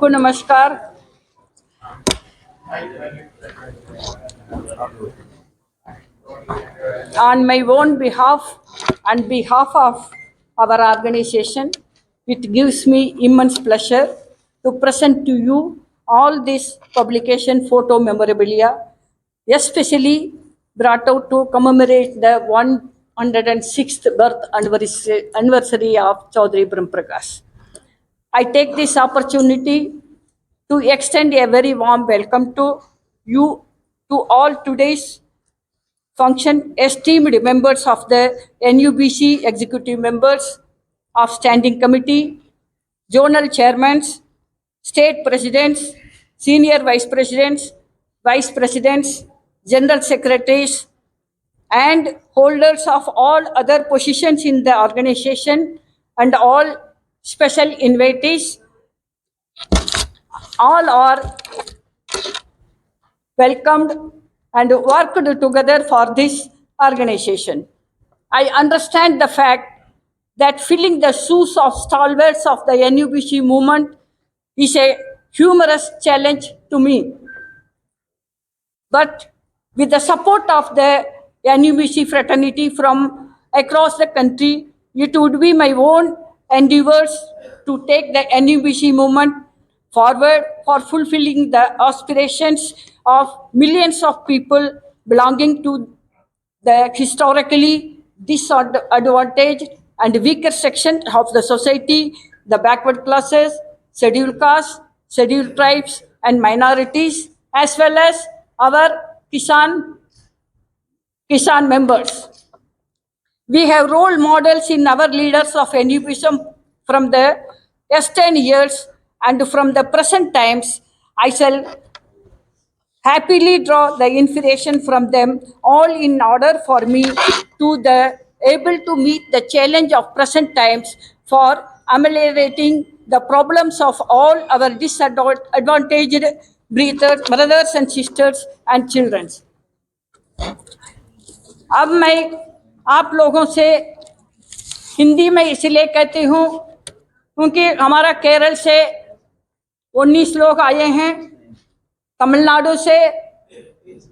सबको नमस्कार। On my own behalf and behalf of our organization, it gives me immense pleasure to present to you all this publication photo memorabilia, especially brought out to commemorate the 106th birth anniversary of Chaudhary Brahm Prakash. I take this opportunity to extend a very warm welcome to you, to all today's function, esteemed members of the NUBC executive members of standing committee, zonal chairmen, state presidents, senior vice presidents, general secretaries, and holders of all other positions in the organization, and all special invitees. All are welcomed and worked together for this organization. I understand the fact that filling the shoes of stalwarts of the NUBC movement is a humorous challenge to me. But with the support of the NUBC fraternity from across the country, it would be my own endeavors to take the NUBC movement forward for fulfilling the aspirations of millions of people belonging to the historically disadvantaged and weaker section of the society, the backward classes, scheduled castes, scheduled tribes, and minorities, as well as our Kisan members. We have role models in our leaders of NUBism from the yesteryear years and from the present times. I shall happily draw the inspiration from them all in order for me to the able to meet the challenge of present times for ameliorating the problems of all our disadvantaged brothers and sisters and children. अब मैं आप लोगों से हिंदी में इसलिए कहती हूँ क्योंकि हमारा केरल से 19 लोग आए हैं, तमिलनाडु से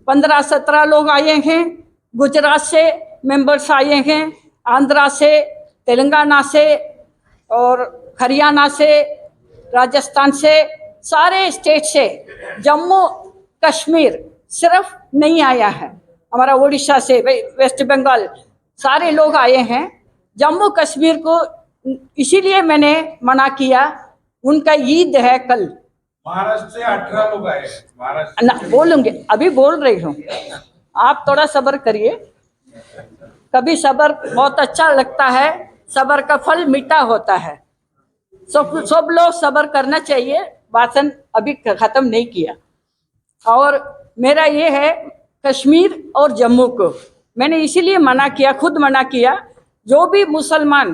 15-17 लोग आए हैं, गुजरात से मेंबर्स आए हैं, आंध्रा से, तेलंगाना से और हरियाणा से, राजस्थान से, सारे स्टेट से, जम्मू कश्मीर सिर्फ नहीं आया है, हमारा उड़ीसा से, वेस्ट बंगाल, सारे लोग आए हैं। जम्मू कश्मीर को इसीलिए मैंने मना किया, उनका ईद है कल। महाराष्ट्र से 18 लोग आए। महाराष्ट्र ना बोलूंगे, अभी बोल रही हूँ, आप थोड़ा सब्र करिए। कभी सब्र बहुत अच्छा लगता है, सब्र का फल मीठा होता है। सब लोग सब्र करना चाहिए। भाषण अभी खत्म नहीं किया। और मेरा ये है कश्मीर और जम्मू को मैंने इसीलिए मना किया, खुद मना किया। जो भी मुसलमान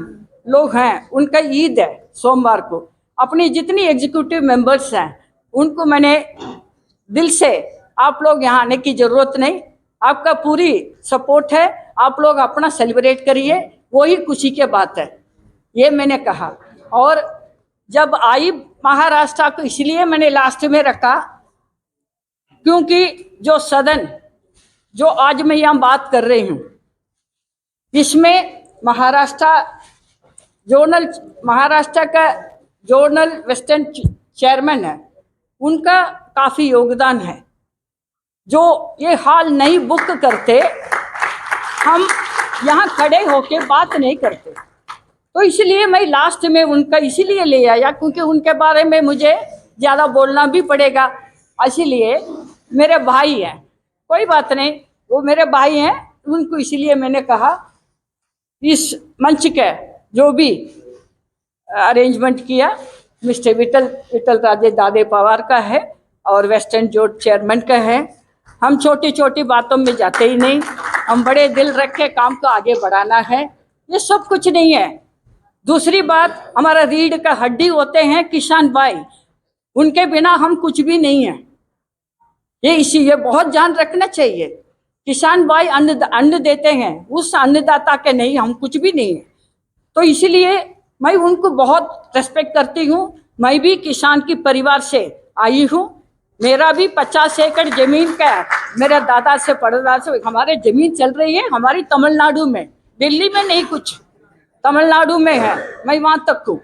लोग हैं उनका ईद है सोमवार को। अपनी जितनी एग्जीक्यूटिव मेंबर्स हैं उनको मैंने दिल से, आप लोग यहाँ आने की जरूरत नहीं, आपका पूरी सपोर्ट है, आप लोग अपना सेलिब्रेट करिए, वही खुशी की बात है, ये मैंने कहा। और जब आई महाराष्ट्र को इसलिए मैंने लास्ट में रखा क्योंकि जो सदन जो आज मैं यहाँ बात कर रही हूँ इसमें महाराष्ट्र का जोनल वेस्टर्न चेयरमैन है, उनका काफ़ी योगदान है। जो ये हॉल नहीं बुक करते, हम यहाँ खड़े होके बात नहीं करते। तो इसलिए मैं लास्ट में उनका इसीलिए ले आया क्योंकि उनके बारे में मुझे ज़्यादा बोलना भी पड़ेगा। इसीलिए मेरे भाई हैं, कोई बात नहीं, वो मेरे भाई हैं, उनको इसीलिए मैंने कहा इस मंच के जो भी अरेंजमेंट किया मिस्टर विठल राजे दादे पवार का है और वेस्टर्न जोन चेयरमैन का है। हम छोटी छोटी बातों में जाते ही नहीं, हम बड़े दिल रख के काम को आगे बढ़ाना है, ये सब कुछ नहीं है। दूसरी बात, हमारा रीढ़ का हड्डी होते हैं किसान भाई, उनके बिना हम कुछ भी नहीं है, ये बहुत ध्यान रखना चाहिए। किसान भाई अन्न देते हैं, उस अन्नदाता के नहीं हम कुछ भी नहीं है। तो इसीलिए मैं उनको बहुत रेस्पेक्ट करती हूँ। मैं भी किसान की परिवार से आई हूँ। मेरा भी 50 एकड़ जमीन का मेरे दादा से परदादा से हमारे जमीन चल रही है, हमारी तमिलनाडु में, दिल्ली में नहीं, कुछ तमिलनाडु में है। मैं वहां तक हूँ।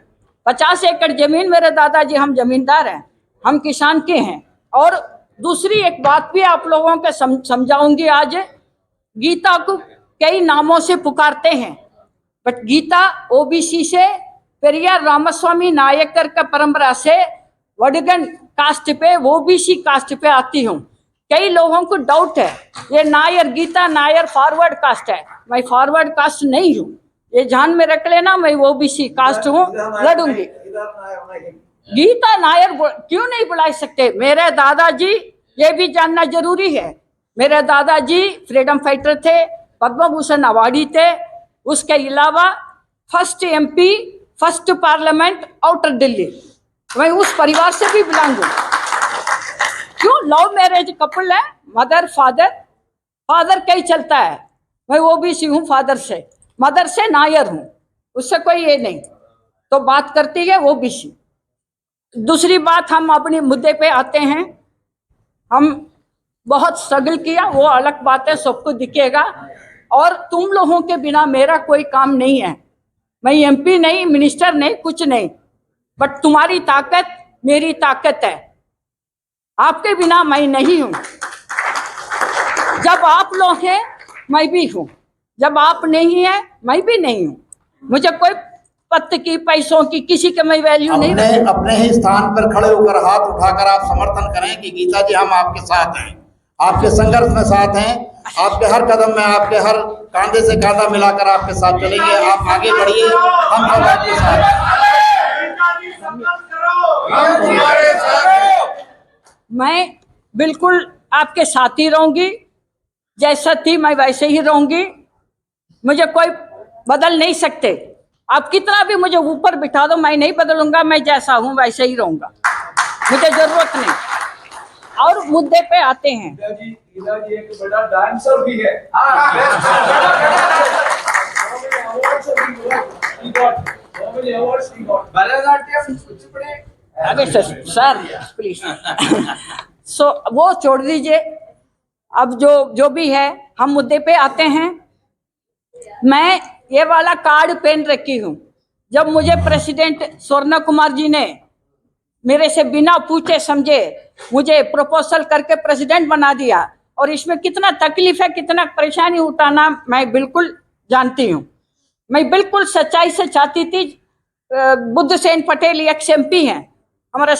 50 एकड़ जमीन मेरे दादाजी, हम जमींदार हैं, हम किसान के हैं। और दूसरी एक बात भी आप लोगों को समझाऊंगी आज। गीता को कई नामों से पुकारते हैं, बट गीता ओबीसी से, पेरियार रामास्वामी नायकर का परंपरा से वडगन कास्ट पे, ओबीसी कास्ट पे आती हूँ। कई लोगों को डाउट है, ये नायर, गीता नायर फॉरवर्ड कास्ट है। मैं फॉरवर्ड कास्ट नहीं हूँ, ये ध्यान में रख लेना। मैं ओबीसी कास्ट हूँ, लड़ूंगी। गीता नायर क्यों नहीं बुला सकते? मेरे दादाजी, ये भी जानना जरूरी है, मेरे दादाजी फ्रीडम फाइटर थे, पद्म भूषण अवार्डी थे। उसके अलावा first MP, first parliament outer Delhi, मैं उस परिवार से भी बिलोंग हूँ। क्यों? लव मैरिज कपल है, मदर फादर, फादर कहीं चलता है। मैं ओबीसी हूँ फादर से, मदर से नायर हूँ, उससे कोई ये नहीं। तो बात करती है ओबीसी। दूसरी बात, हम अपने मुद्दे पे आते हैं। हम बहुत स्ट्रगल किया, वो अलग बात है, सबको दिखेगा। और तुम लोगों के बिना मेरा कोई काम नहीं है। मैं एमपी नहीं, मिनिस्टर नहीं, कुछ नहीं, बट तुम्हारी ताकत मेरी ताकत है। आपके बिना मैं नहीं हूं। जब आप लोग हैं मैं भी हूं, जब आप नहीं है मैं भी नहीं हूं। मुझे कोई पत्ते की, पैसों की, किसी के मैं वैल्यू नहीं रखती। अपने ही स्थान पर खड़े होकर हाथ उठाकर आप समर्थन करें कि गीता जी, हम आपके साथ हैं, आपके संघर्ष में साथ हैं, आपके हर कदम में, आपके हर कांधे से कांधा मिलाकर आपके साथ चलेंगे। आप आगे बढ़िए, हम सब आपके साथ हैं। मैं बिल्कुल आपके साथ ही रहूंगी, जैसा थी मैं वैसे ही रहूंगी। मुझे कोई बदल नहीं सकते। आप कितना भी मुझे ऊपर बिठा दो, मैं नहीं बदलूंगा। मैं जैसा हूं वैसे ही रहूंगा, मुझे जरूरत नहीं। और मुद्दे पे आते हैं। गीता जी एक बड़ा डांसर भी है। अरे सर प्लीज सो वो छोड़ दीजिए। अब जो भी है, हम मुद्दे पे आते हैं। मैं ये वाला कार्ड पहन रखी हूँ। जब मुझे प्रेसिडेंट स्वर्ण कुमार जी ने मेरे से बिना पूछे समझे मुझे प्रपोजल करके प्रेसिडेंट बना दिया, और इसमें कितना तकलीफ है, कितना परेशानी उठाना मैं बिल्कुल जानती हूँ। मैं बिल्कुल सच्चाई से चाहती थी। बुद्ध सेन पटेल एक्स एमपी हैं हमारे,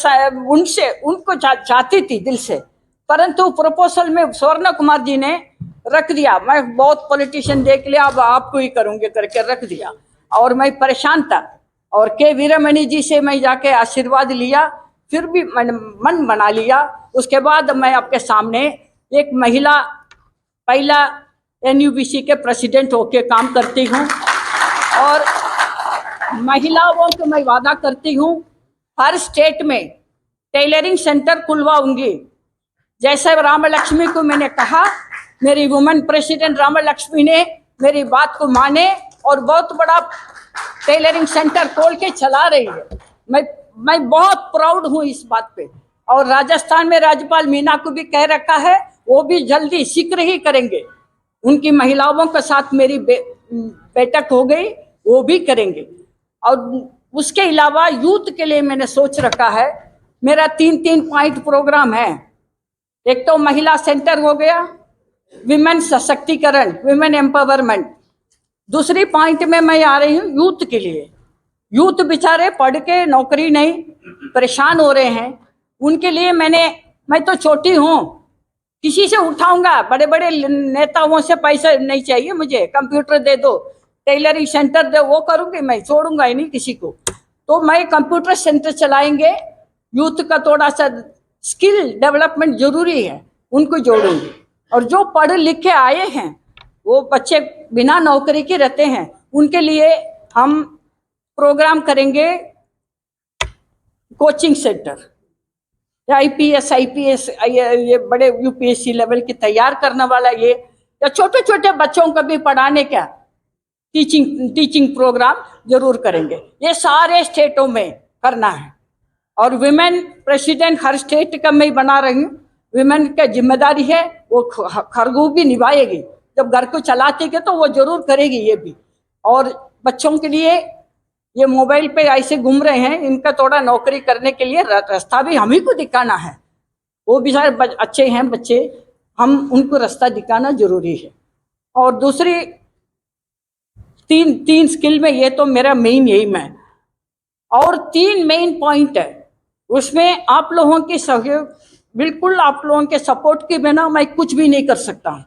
उनको चाहती थी दिल से, परंतु प्रपोजल में स्वर्ण कुमार जी ने रख दिया। मैं बहुत पॉलिटिशियन देख लिया, अब आपको ही करूंगे करके रख दिया, और मैं परेशान था। और के वीरमणि जी से मैं जाके आशीर्वाद लिया, फिर भी मैंने मन बना लिया। उसके बाद मैं आपके सामने एक महिला, पहला एनयूबीसी के प्रेसिडेंट होके काम करती हूँ। और महिलाओं को मैं वादा करती हूँ, हर स्टेट में टेलरिंग सेंटर खुलवाऊंगी। जैसे रामलक्ष्मी को मैंने कहा, मेरी वुमेन प्रेसिडेंट रामलक्ष्मी ने मेरी बात को माने और बहुत बड़ा टेलरिंग सेंटर खोल के चला रही है। मैं बहुत प्राउड हूँ इस बात पे। और राजस्थान में राज्यपाल मीना को भी कह रखा है, वो भी जल्दी शीघ्र ही करेंगे। उनकी महिलाओं के साथ मेरी बैठक हो गई, वो भी करेंगे। और उसके अलावा यूथ के लिए मैंने सोच रखा है, मेरा 3 पॉइंट प्रोग्राम है। एक तो महिला सेंटर हो गया, विमेन सशक्तिकरण, विमेन एम्पावरमेंट। दूसरी पॉइंट में मैं आ रही हूँ यूथ के लिए। यूथ बेचारे पढ़ के नौकरी नहीं, परेशान हो रहे हैं। उनके लिए मैं तो छोटी हूँ, किसी से उठाऊंगा? बड़े बड़े नेताओं से पैसा नहीं चाहिए मुझे, कंप्यूटर दे दो, टेलरिंग सेंटर दे, वो करूंगी, मैं छोड़ूंगा ही नहीं किसी को। तो मैं कंप्यूटर सेंटर चलाएंगे। यूथ का थोड़ा सा स्किल डेवलपमेंट जरूरी है, उनको जोड़ूंगी। और जो पढ़ लिख के आए हैं, वो बच्चे बिना नौकरी के रहते हैं, उनके लिए हम प्रोग्राम करेंगे। कोचिंग सेंटर, आईपीएस ये बड़े यूपीएससी लेवल की तैयार करने वाला, ये या छोटे छोटे बच्चों को भी पढ़ाने का टीचिंग प्रोग्राम जरूर करेंगे। ये सारे स्टेटों में करना है। और विमेन प्रेसिडेंट हर स्टेट का मैं बना रही हूँ। विमेन का जिम्मेदारी है, वो खरगोश निभाएगी। जब घर को चलाती है तो वो जरूर करेगी ये भी। और बच्चों के लिए ये मोबाइल पे ऐसे घूम रहे हैं, इनका थोड़ा नौकरी करने के लिए रास्ता भी हम ही को दिखाना है। वो भी सारे अच्छे हैं बच्चे, हम उनको रास्ता दिखाना जरूरी है। और दूसरी तीन स्किल में ये तो मेरा मेन एम है। और 3 मेन पॉइंट है, उसमें आप लोगों की सहयोग, बिल्कुल आप लोगों के सपोर्ट के बिना मैं कुछ भी नहीं कर सकता हूँ।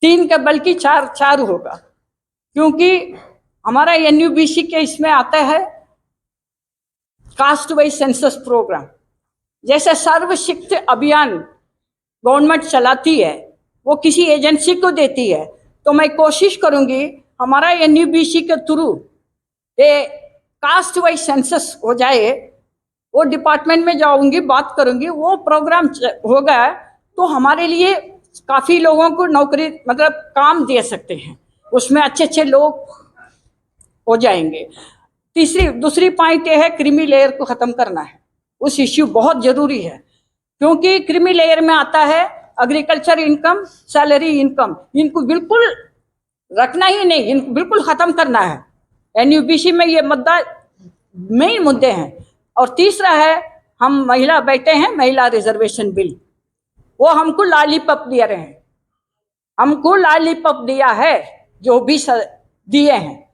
3 का बल्कि 4 होगा, क्योंकि हमारा NUBC के इसमें आता है कास्ट वाइज सेंसस प्रोग्राम। जैसे सर्व शिक्षा अभियान गवर्नमेंट चलाती है, वो किसी एजेंसी को देती है, तो मैं कोशिश करूंगी हमारा NUBC के थ्रू ये कास्ट वाइज सेंसस हो जाए। वो डिपार्टमेंट में जाऊंगी, बात करूंगी, वो प्रोग्राम होगा तो हमारे लिए काफी लोगों को नौकरी मतलब काम दे सकते हैं, उसमें अच्छे लोग हो जाएंगे। दूसरी पॉइंट ये है, क्रीमी लेयर को खत्म करना है। उस इश्यू बहुत जरूरी है, क्योंकि क्रीमी लेयर में आता है एग्रीकल्चर इनकम, सैलरी इनकम, इनको बिल्कुल रखना ही नहीं, इनको बिल्कुल खत्म करना है। NUBC में ये मुद्दा मेन मुद्दे हैं। और तीसरा है, हम महिला बैठे हैं, महिला रिजर्वेशन बिल, वो हमको लॉलीपॉप दे रहे हैं, हमको लॉलीपॉप दिया है जो भी दिए हैं।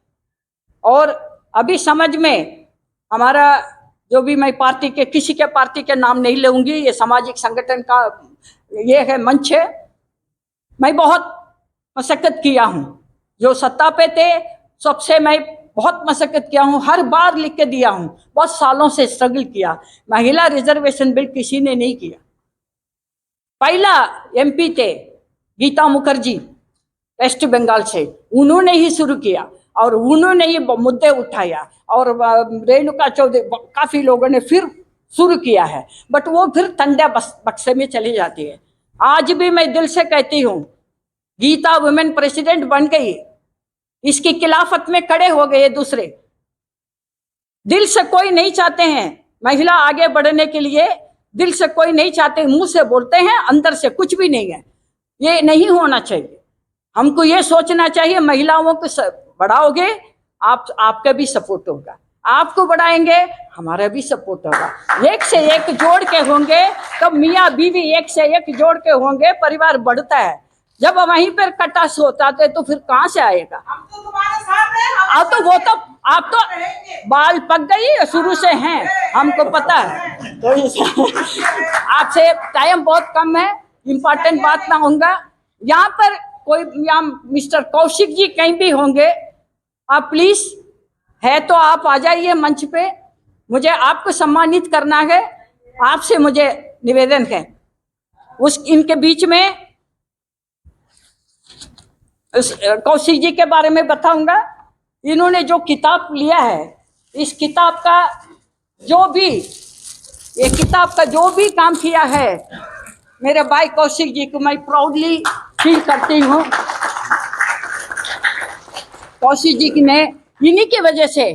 और अभी समझ में हमारा जो भी, मैं पार्टी के किसी के पार्टी के नाम नहीं लूंगी, ये सामाजिक संगठन का ये है मंच है, मैं बहुत मशक्कत किया हूँ। जो सत्ता पे थे सबसे मैं बहुत मशक्कत किया हूँ, हर बार लिख के दिया हूँ, बहुत सालों से स्ट्रगल किया। महिला रिजर्वेशन बिल किसी ने नहीं किया। पहला MP थे गीता मुखर्जी वेस्ट बंगाल से, उन्होंने ही शुरू किया और उन्होंने ही मुद्दे उठाया। और रेणुका चौधरी, काफी लोगों ने फिर शुरू किया है, बट वो फिर ठंडा बक्से में चली जाती है। आज भी मैं दिल से कहती हूँ, गीता वुमेन प्रेसिडेंट बन गई, इसकी खिलाफत में खड़े हो गए दूसरे। दिल से कोई नहीं चाहते हैं महिला आगे बढ़ने के लिए, दिल से कोई नहीं चाहते, मुंह से बोलते हैं, अंदर से कुछ भी नहीं है। ये नहीं होना चाहिए। हमको ये सोचना चाहिए, महिलाओं को बढ़ाओगे आपका भी सपोर्ट होगा, आपको बढ़ाएंगे हमारा भी सपोर्ट होगा। एक से एक जोड़ के होंगे, तब मियाँ बीवी एक से एक जोड़ के होंगे, परिवार बढ़ता है। जब वहीं पर कटास होता है तो फिर कहाँ से आएगा? हम तो तुम्हारे साथ हैं। आप तो वो तो आप तो बाल पक गई शुरू से हैं, हमको पता है। तो आपसे टाइम बहुत कम है, इम्पोर्टेंट बात ना होगा। यहाँ पर कोई यहाँ मिस्टर कौशिक जी कहीं भी होंगे, आप प्लीज है तो आप आ जाइए मंच पे, मुझे आपको सम्मानित करना है। आपसे मुझे निवेदन है, उस इनके बीच में कौशिक जी के बारे में बताऊंगा। इन्होंने जो किताब लिया है, इस किताब का जो भी, ये किताब का जो भी काम किया है, मेरे भाई कौशिक जी को मैं प्राउडली फील करती हूँ। कौशिक जी ने, इन्हीं की वजह से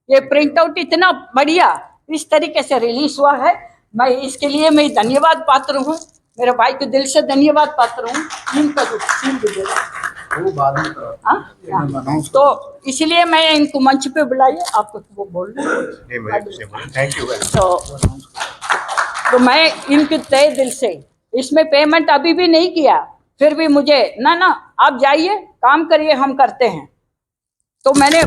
ये प्रिंट आउट इतना बढ़िया इस तरीके से रिलीज हुआ है। मैं इसके लिए मैं धन्यवाद पात्र हूँ, मेरे भाई को दिल से धन्यवाद पात्र हूँ। वो बाद में करो। तो इसलिए मैं इनको मंच पे बुलाइए, आपको वो बोल थैंक यू। तो मैं इनके तहे दिल से, इसमें पेमेंट अभी भी नहीं किया, फिर भी मुझे ना आप जाइए काम करिए, हम करते हैं। तो मैंने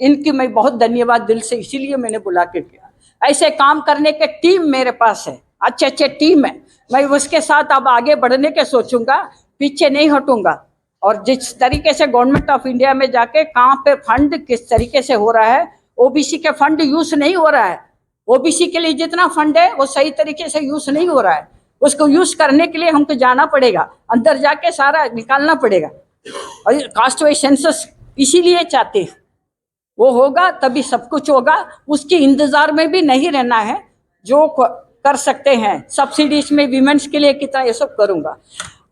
इनकी मैं बहुत धन्यवाद दिल से, इसीलिए मैंने बुला के किया। ऐसे काम करने के टीम मेरे पास है, अच्छे टीम है, मैं उसके साथ अब आगे बढ़ने के सोचूंगा, पीछे नहीं हटूंगा। और जिस तरीके से गवर्नमेंट ऑफ इंडिया में जाके कहाँ पे फंड किस तरीके से हो रहा है, OBC के फंड यूज नहीं हो रहा है। OBC के लिए जितना फंड है वो सही तरीके से यूज नहीं हो रहा है, उसको यूज करने के लिए हमको जाना पड़ेगा, अंदर जाके सारा निकालना पड़ेगा। और कास्ट वाइज सेंसस इसीलिए चाहते हैं, वो होगा तभी सब कुछ होगा। उसके इंतजार में भी नहीं रहना है, जो कर सकते हैं सब्सिडीज में विमेंस के लिए कितना, ये सब करूंगा।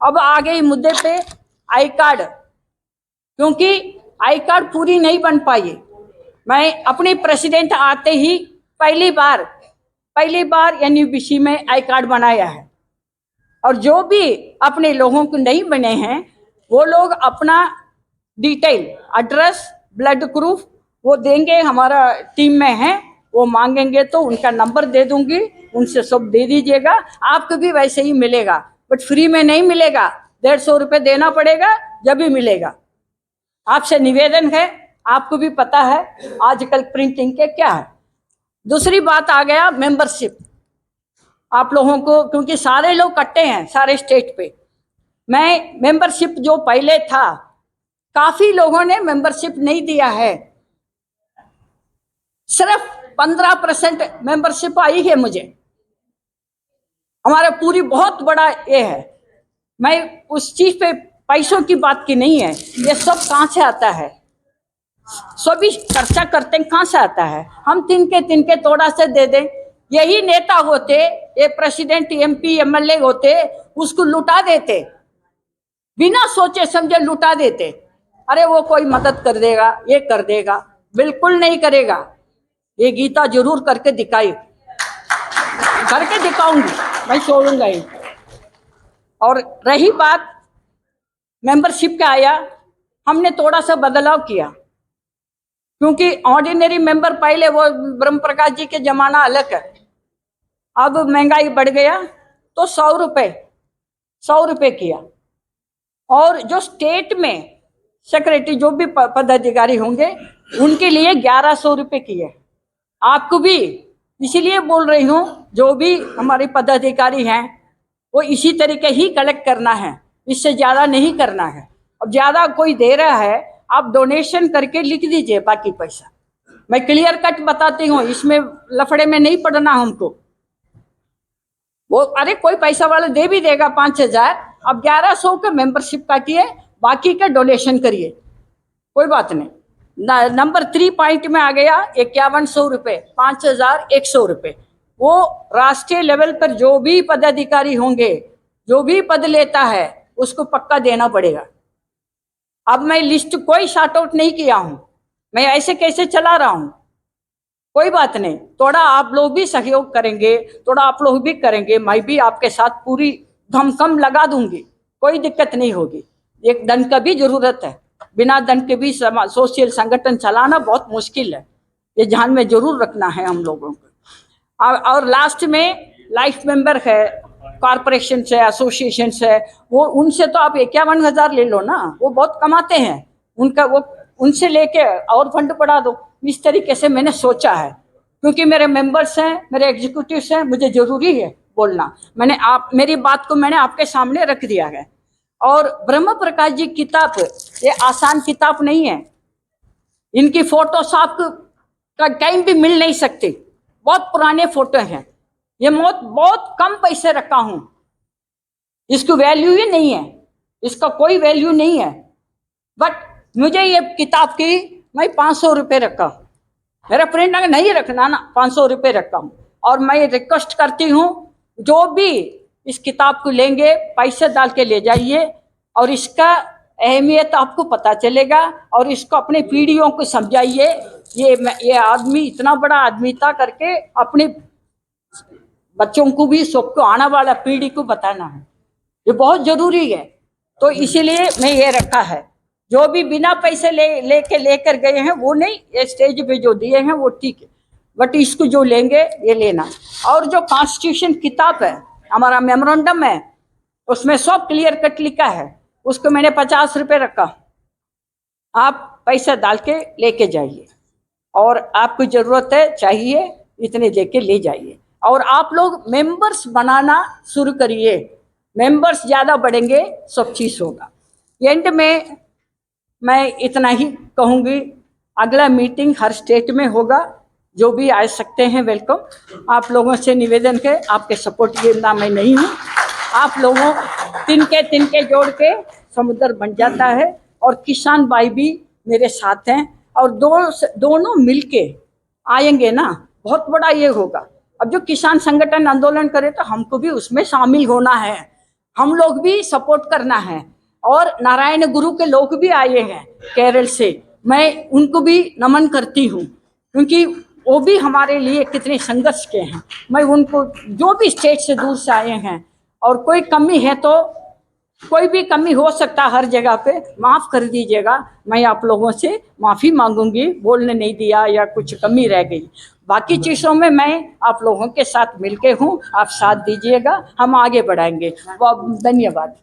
अब आ गई मुद्दे पे आई कार्ड, क्योंकि आई कार्ड पूरी नहीं बन पाई। मैं अपनी प्रेसिडेंट आते ही पहली बार NUBC में आई कार्ड बनाया है। और जो भी अपने लोगों को नहीं बने हैं वो लोग अपना डिटेल, एड्रेस, ब्लड प्रूफ वो देंगे, हमारा टीम में है, वो मांगेंगे तो उनका नंबर दे दूंगी, उनसे सब दे दीजिएगा। आपको भी वैसे ही मिलेगा, बट फ्री में नहीं मिलेगा, 150 रुपये देना पड़ेगा जब भी मिलेगा। आपसे निवेदन है, आपको भी पता है आजकल प्रिंटिंग के क्या है। दूसरी बात आ गया मेंबरशिप। आप लोगों को, क्योंकि सारे लोग कट्टे हैं सारे स्टेट पे, मैं मेंबरशिप जो पहले था, काफी लोगों ने मेंबरशिप नहीं दिया है, सिर्फ 15% मेंबरशिप आई है मुझे। हमारा पूरी बहुत बड़ा ये है। मैं उस चीज पे पैसों की बात की नहीं है, ये सब कहाँ से आता है, सभी चर्चा करते हैं कहाँ से आता है। हम तिनके थोड़ा से दे दें, यही नेता होते, ये प्रेसिडेंट, MP, MLA होते, उसको लुटा देते, बिना सोचे समझे लुटा देते। अरे वो कोई मदद कर देगा, ये कर देगा, बिल्कुल नहीं करेगा। ये गीता जरूर करके दिखाऊंगी, मैं छोड़ूंगा ही। और रही बात मेंबरशिप का आया, हमने थोड़ा सा बदलाव किया, क्योंकि ऑर्डिनरी मेंबर पहले वो ब्रह्म प्रकाश जी के जमाना अलग है, अब महंगाई बढ़ गया तो 100 रुपये किया। और जो स्टेट में सेक्रेटरी जो भी पदाधिकारी होंगे उनके लिए 1100 रुपये किए। आपको भी इसीलिए बोल रही हूँ, जो भी हमारे पदाधिकारी हैं वो इसी तरीके ही कलेक्ट करना है, इससे ज़्यादा नहीं करना है। अब ज़्यादा कोई दे रहा है, आप डोनेशन करके लिख दीजिए बाकी पैसा। मैं क्लियर कट बताती हूँ, इसमें लफड़े में नहीं पड़ना हमको। वो अरे कोई पैसा वाला दे भी देगा 5000, अब 1100 के मेंबरशिप काटिए, बाकी का डोनेशन करिए, कोई बात नहीं। नंबर 3 पॉइंट में आ गया 5100 रुपये, 5100 रुपये। वो राष्ट्रीय लेवल पर जो भी पदाधिकारी होंगे, जो भी पद लेता है उसको पक्का देना पड़ेगा। अब मैं लिस्ट कोई शॉर्ट आउट नहीं किया हूं, मैं ऐसे कैसे चला रहा हूं, कोई बात नहीं। थोड़ा आप लोग भी सहयोग करेंगे, थोड़ा आप लोग भी करेंगे, मैं भी आपके साथ पूरी धमकम लगा दूंगी, कोई दिक्कत नहीं होगी। एक धन का भी जरूरत है, बिना धन के भी सोशल संगठन चलाना बहुत मुश्किल है, ये ध्यान में जरूर रखना है हम लोगों को। और लास्ट में लाइफ मेंबर है, कॉरपोरेशन से, एसोसिएशन से, वो उनसे तो आप 51,000 ले लो ना, वो बहुत कमाते हैं, उनका वो उनसे लेके और फंड बढ़ा दो। इस तरीके से मैंने सोचा है, क्योंकि मेरे मेंबर्स हैं, मेरे एग्जीक्यूटिव्स हैं, मुझे जरूरी है बोलना। मेरी बात को मैंने आपके सामने रख दिया है। और ब्रह्म प्रकाश जी किताब ये आसान किताब नहीं है, इनकी फोटोस आपको का टाइम भी मिल नहीं सकती, बहुत पुराने फोटो हैं। ये बहुत कम पैसे रखा हूं, इसको वैल्यू ही नहीं है, इसका कोई वैल्यू नहीं है। बट मुझे ये किताब की मैं 500 रुपये रखा, मेरा फ्रेंड अगर नहीं रखना ना, 500 रुपये रखा हूँ। और मैं रिक्वेस्ट करती हूँ, जो भी इस किताब को लेंगे पैसे डाल के ले जाइए, और इसका अहमियत आपको पता चलेगा, और इसको अपने पीढ़ियों को समझाइए। ये आदमी इतना बड़ा आदमी था करके अपने बच्चों को भी, सबको आने वाला पीढ़ी को बताना है, ये बहुत जरूरी है। तो इसीलिए मैं ये रखा है। जो भी बिना पैसे लेकर गए हैं वो नहीं, ये स्टेज पे जो दिए हैं वो ठीक है, बट इसको जो लेंगे ये लेना। और जो कॉन्स्टिट्यूशन किताब है, हमारा मेमोरेंडम है, उसमें सब क्लियर कट लिखा है, उसको मैंने 50 रुपये रखा, आप पैसा डाल के लेके जाइए, और आपको ज़रूरत है चाहिए इतने दे के ले जाइए। और आप लोग मेंबर्स बनाना शुरू करिए, मेंबर्स ज़्यादा बढ़ेंगे, सब चीज़ होगा। एंड में मैं इतना ही कहूँगी, अगला मीटिंग हर स्टेट में होगा, जो भी आ सकते हैं वेलकम। आप लोगों से निवेदन है, आपके सपोर्ट के ना मैं नहीं हूँ, आप लोगों तिनके जोड़ के समुद्र बन जाता है। और किसान भाई भी मेरे साथ हैं, और दोनों मिलके आएंगे ना, बहुत बड़ा ये होगा। अब जो किसान संगठन आंदोलन करे तो हमको भी उसमें शामिल होना है, हम लोग भी सपोर्ट करना है। और नारायण गुरु के लोग भी आए हैं केरल से, मैं उनको भी नमन करती हूँ, क्योंकि वो भी हमारे लिए कितने संघर्ष के हैं। मैं उनको, जो भी स्टेट से दूर से आए हैं, और कोई कमी है तो, कोई भी कमी हो सकता है हर जगह पे, माफ़ कर दीजिएगा। मैं आप लोगों से माफ़ी मांगूंगी, बोलने नहीं दिया या कुछ कमी रह गई। बाकी चीज़ों में मैं आप लोगों के साथ मिलके हूँ, आप साथ दीजिएगा, हम आगे बढ़ाएंगे। बहुत धन्यवाद।